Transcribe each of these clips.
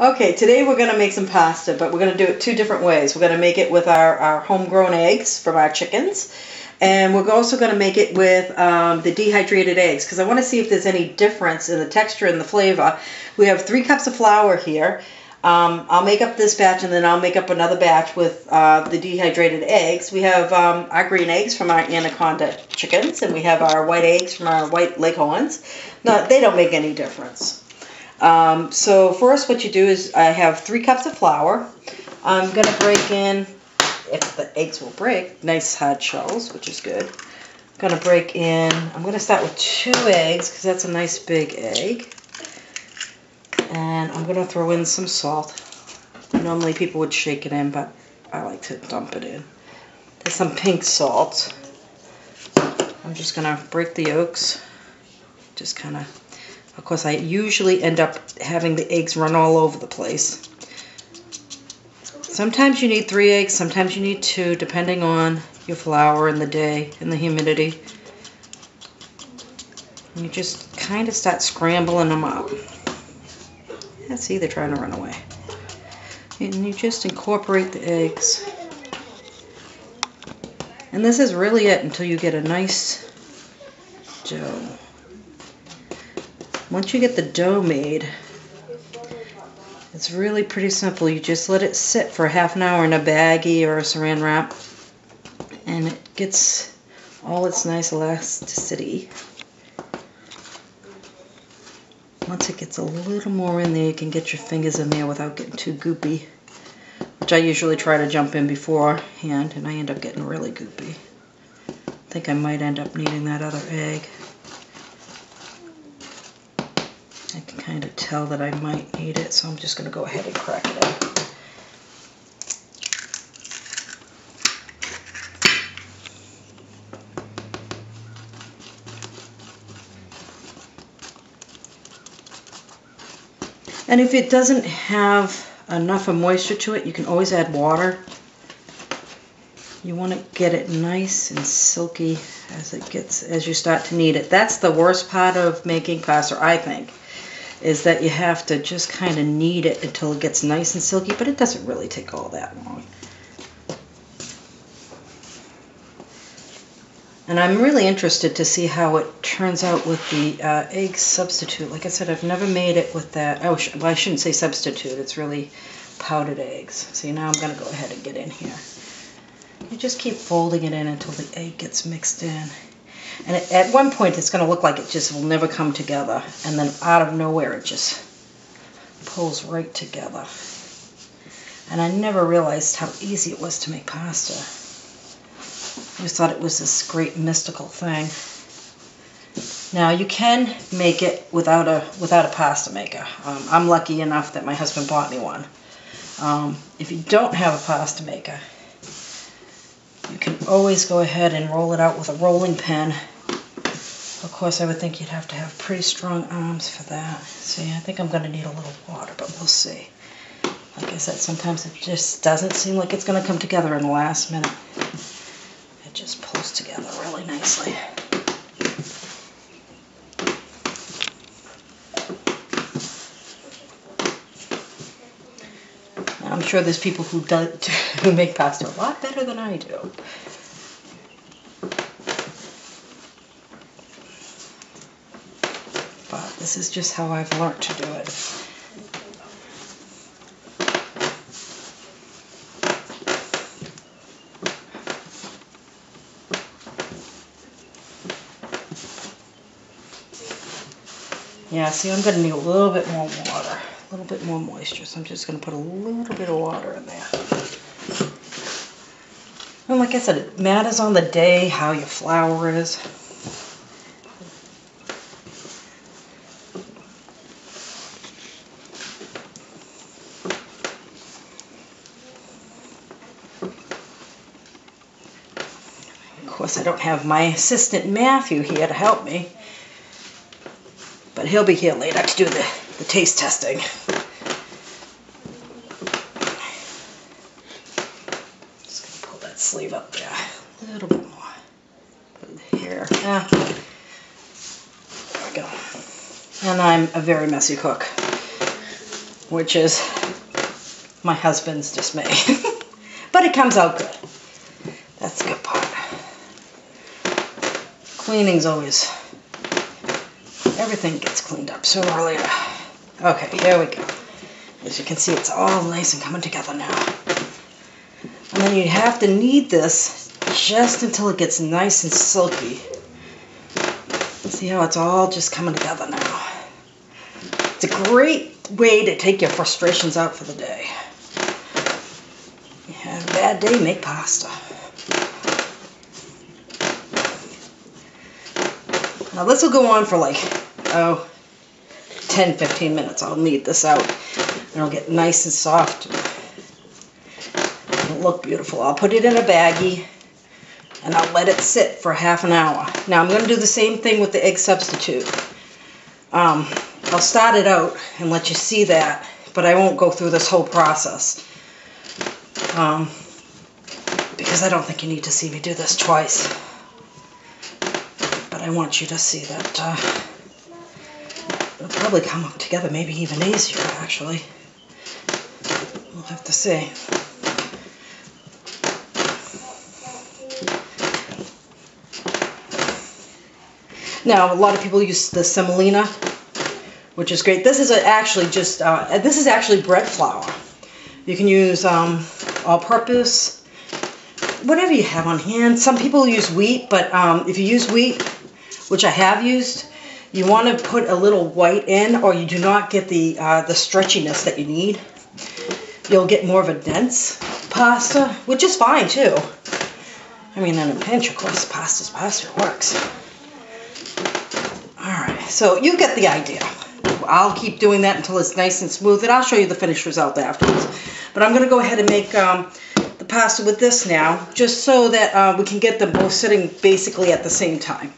Okay, today we're going to make some pasta, but we're going to do it two different ways. We're going to make it with our homegrown eggs from our chickens, and we're also going to make it with the dehydrated eggs, because I want to see if there's any difference in the texture and the flavor. We have 3 cups of flour here. I'll make up this batch, and then I'll make up another batch with the dehydrated eggs. We have our green eggs from our Anaconda chickens, and we have our white eggs from our white Leghorns. No, they don't make any difference. So first what you do is I have 3 cups of flour. I'm going to break in, if the eggs will break, nice hard shells, which is good. I'm going to break in, I'm going to start with 2 eggs because that's a nice big egg. And I'm going to throw in some salt. Normally people would shake it in, but I like to dump it in. There's some pink salt. I'm just going to break the yolks. Just kind of course, I usually end up having the eggs run all over the place. Sometimes you need 3 eggs, sometimes you need 2, depending on your flour and the day and the humidity. And you just kind of start scrambling them up. Yeah, see, they're trying to run away. And you just incorporate the eggs. And this is really it until you get a nice dough. Once you get the dough made, it's really pretty simple. You just let it sit for half an hour in a baggie or a saran wrap, and it gets all its nice elasticity. Once it gets a little more in there, you can get your fingers in there without getting too goopy, which I usually try to jump in beforehand, and I end up getting really goopy. I think I might end up needing that other egg. I can kind of tell that I might need it, so I'm just going to go ahead and crack it out. And if it doesn't have enough of moisture to it, you can always add water. You want to get it nice and silky as you start to knead it. That's the worst part of making pasta, I think, is that you have to just kind of knead it until it gets nice and silky, but it doesn't really take all that long. And I'm really interested to see how it turns out with the egg substitute. Like I said, I've never made it with that. Oh, well, I shouldn't say substitute. It's really powdered eggs. See, now I'm going to go ahead and get in here. You just keep folding it in until the egg gets mixed in. And at one point, it's going to look like it just will never come together. And then out of nowhere, it just pulls right together. And I never realized how easy it was to make pasta. I just thought it was this great mystical thing. Now, you can make it without a pasta maker. I'm lucky enough that my husband bought me one. If you don't have a pasta maker, you can always go ahead and roll it out with a rolling pin. Of course, I would think you'd have to have pretty strong arms for that. See, I think I'm going to need a little water, but we'll see. Like I said, sometimes it just doesn't seem like it's going to come together in the last minute. It just pulls together really nicely. I'm sure there's people who make pasta a lot better than I do. But this is just how I've learned to do it. Yeah, see, I'm going to need a little bit more water. A little bit more moisture, so I'm just going to put a little bit of water in there. And like I said, it matters on the day how your flour is. Of course, I don't have my assistant Matthew here to help me, but he'll be here later to do the taste testing. Just going to pull that sleeve up there a little bit more. Put it here. There we go. And I'm a very messy cook. which is my husband's dismay. But it comes out good. That's the good part. Cleaning's always, everything gets cleaned up sooner or later. Okay, here we go. As you can see, it's all nice and coming together now. And then you have to knead this just until it gets nice and silky. See how it's all just coming together now. It's a great way to take your frustrations out for the day. You have a bad day, make pasta. Now this will go on for like, 10-15 minutes. I'll knead this out and it'll get nice and soft. It'll look beautiful. I'll put it in a baggie and I'll let it sit for half an hour. Now I'm going to do the same thing with the egg substitute. I'll start it out and let you see that, but I won't go through this whole process. Because I don't think you need to see me do this twice. But I want you to see that it'll probably come up together, maybe even easier actually. We'll have to see. Now, a lot of people use the semolina, which is great. This is actually just, this is actually bread flour. You can use all-purpose, whatever you have on hand. Some people use wheat, but if you use wheat, which I have used, you want to put a little white in, or you do not get the stretchiness that you need. You'll get more of a dense pasta, which is fine too. I mean, in a pinch, of course, pasta's pasta, it works. Alright, so you get the idea. I'll keep doing that until it's nice and smooth, and I'll show you the finished result afterwards. But I'm going to go ahead and make the pasta with this now, just so that we can get them both sitting basically at the same time.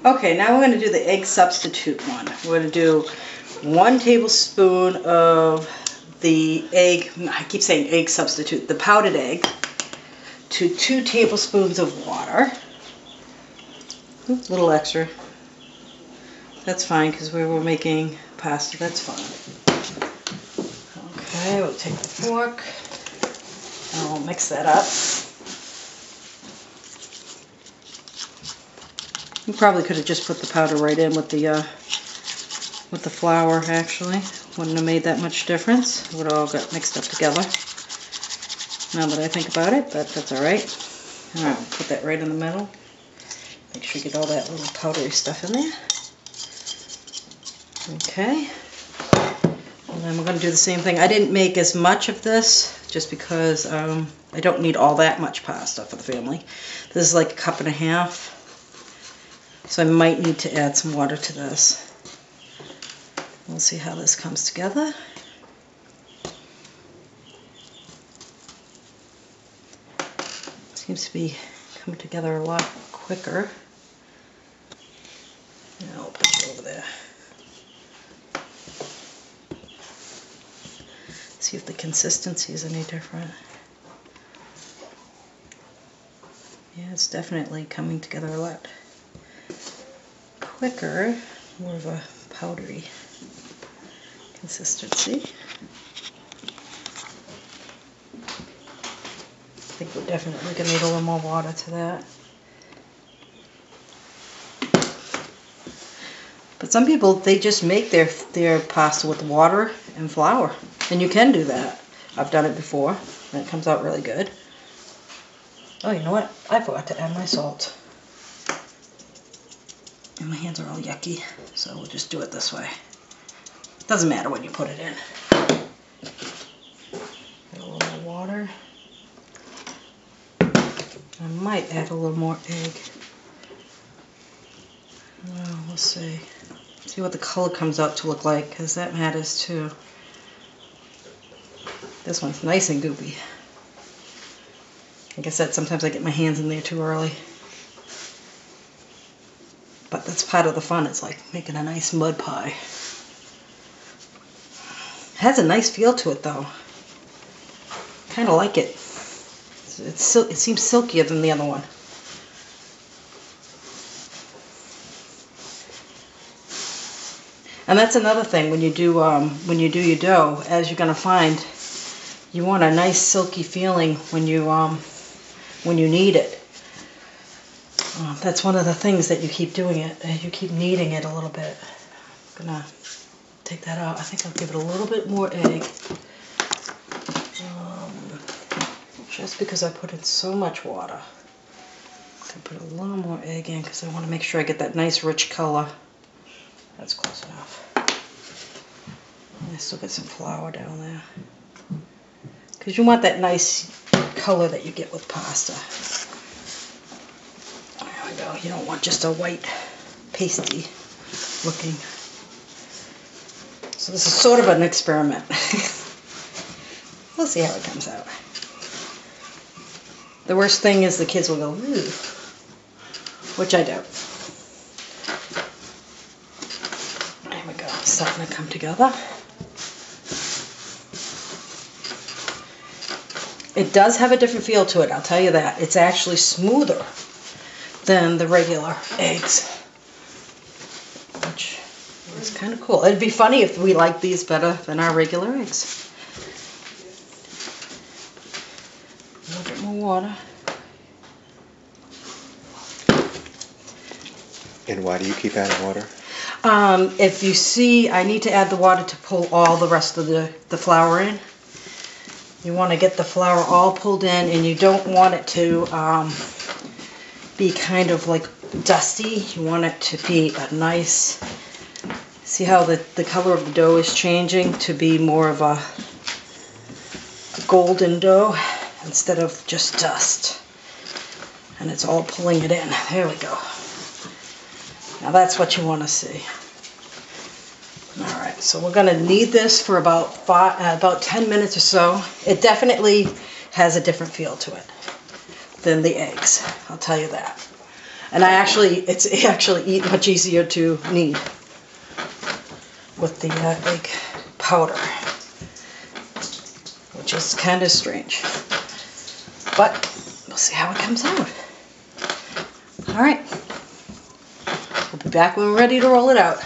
Okay, now we're going to do the egg substitute one. We're going to do 1 tablespoon of the egg, I keep saying egg substitute, the powdered egg, to 2 tablespoons of water. A little extra. That's fine because we were making pasta. That's fine. Okay, we'll take the fork and we'll mix that up. You probably could have just put the powder right in with the flour. Actually, wouldn't have made that much difference. It would have all got mixed up together. Now that I think about it, but that's all right. All right, put that right in the middle. Make sure you get all that little powdery stuff in there. Okay. And then we're going to do the same thing. I didn't make as much of this just because I don't need all that much pasta for the family. This is like 1.5 cups. So I might need to add some water to this. We'll see how this comes together. Seems to be coming together a lot quicker. Now I'll put it over there. See if the consistency is any different. Yeah, it's definitely coming together a lot quicker, more of a powdery consistency. I think we're definitely going to need a little more water to that. But some people, they just make their pasta with water and flour. And you can do that. I've done it before, and it comes out really good. Oh, you know what? I forgot to add my salt. And my hands are all yucky, so we'll just do it this way. Doesn't matter when you put it in. Add a little more water. I might add a little more egg. Well, we'll see. See what the color comes out to look like, because that matters too. This one's nice and goopy. Like I said, sometimes I get my hands in there too early. But that's part of the fun. It's like making a nice mud pie. It has a nice feel to it though. Kind of like it. It seems silkier than the other one. And that's another thing when you do your dough, as you're gonna find, you want a nice silky feeling when you knead it. That's one of the things that you keep doing it. You keep kneading it a little bit. I'm gonna take that out. I think I'll give it a little bit more egg. Just because I put in so much water. I'm gonna put a little more egg in because I want to make sure I get that nice rich color. That's close enough. I still got some flour down there. Because you want that nice color that you get with pasta. There we go. You don't want just a white, pasty looking. So this is sort of an experiment. We'll see how it comes out. The worst thing is the kids will go, ooh, which I doubt. There we go. It's starting to come together. It does have a different feel to it, I'll tell you that. It's actually smoother than the regular eggs, which is kind of cool. It'd be funny if we liked these better than our regular eggs. A little bit more water. And why do you keep adding water? If you see, I need to add the water to pull all the rest of the flour in. You want to get the flour all pulled in, and you don't want it to be kind of like dusty. You want it to be a nice, see how the color of the dough is changing to be more of a golden dough instead of just dust. And it's all pulling it in. There we go. Now that's what you want to see. Alright, so we're going to knead this for about 10 minutes or so. It definitely has a different feel to it than the eggs, I'll tell you that. And it's actually much easier to knead with the egg powder, which is kind of strange. But we'll see how it comes out. Alright, we'll be back when we're ready to roll it out.